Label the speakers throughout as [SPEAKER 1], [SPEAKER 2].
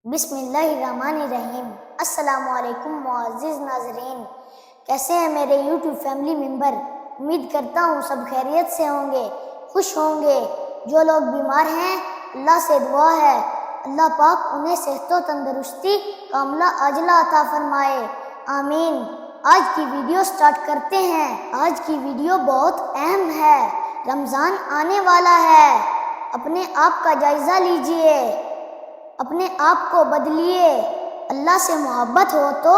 [SPEAKER 1] बिस्मिल्लाहिर्रहमानिर्रहीम। अस्सलाम वालेकुम मुअज़्ज़िज़ नाज़रीन, कैसे हैं मेरे यूट्यूब फैमिली मेंबर। उम्मीद करता हूँ सब खैरियत से होंगे, खुश होंगे। जो लोग बीमार हैं अल्लाह से दुआ है अल्लाह पाक उन्हें सेहत व तंदुरुस्ती कामला आजला अता फरमाए, आमीन। आज की वीडियो स्टार्ट करते हैं। आज की वीडियो बहुत अहम है। रमज़ान आने वाला है, अपने आप का जायज़ा लीजिए, अपने आप को बदलिए। अल्लाह से मोहब्बत हो तो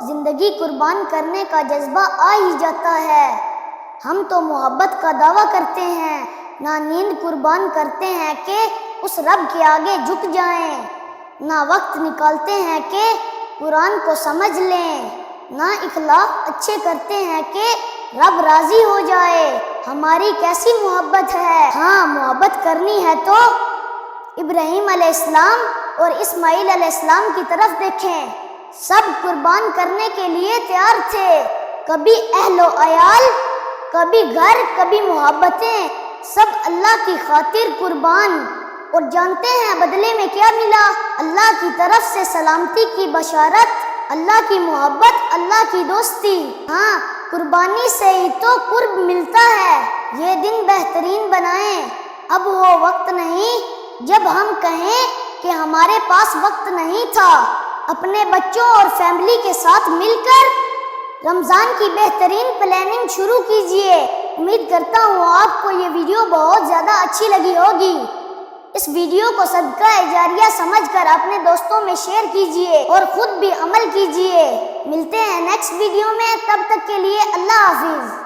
[SPEAKER 1] ज़िंदगी कुर्बान करने का जज्बा आ ही जाता है। हम तो मोहब्बत का दावा करते हैं, ना नींद कुर्बान करते हैं कि उस रब के आगे झुक जाएं, ना वक्त निकालते हैं कि कुरान को समझ लें, ना इखलाक अच्छे करते हैं कि रब राज़ी हो जाए। हमारी कैसी मोहब्बत है। हाँ, मोहब्बत करनी है तो इब्राहीम अलैहिस्सलाम और इस्माइल अलैहिस्सलाम की तरफ देखें। सब कुर्बान करने के लिए तैयार थे, कभी अहलो अयाल, कभी घर, कभी मोहब्बतें, सब अल्लाह की खातिर कुर्बान। और जानते हैं बदले में क्या मिला? अल्लाह की तरफ से सलामती की बशारत, अल्लाह की मोहब्बत, अल्लाह की दोस्ती। हाँ, कुर्बानी से ही तो कुर्ब मिलता है। ये दिन बेहतरीन बनाएं। अब वो वक्त नहीं जब हम कहें कि हमारे पास वक्त नहीं था। अपने बच्चों और फैमिली के साथ मिलकर रमज़ान की बेहतरीन प्लानिंग शुरू कीजिए। उम्मीद करता हूँ आपको ये वीडियो बहुत ज़्यादा अच्छी लगी होगी। इस वीडियो को सदका जारिया समझकर अपने दोस्तों में शेयर कीजिए और खुद भी अमल कीजिए। मिलते हैं नेक्स्ट वीडियो में, तब तक के लिए अल्लाह हाफिज़।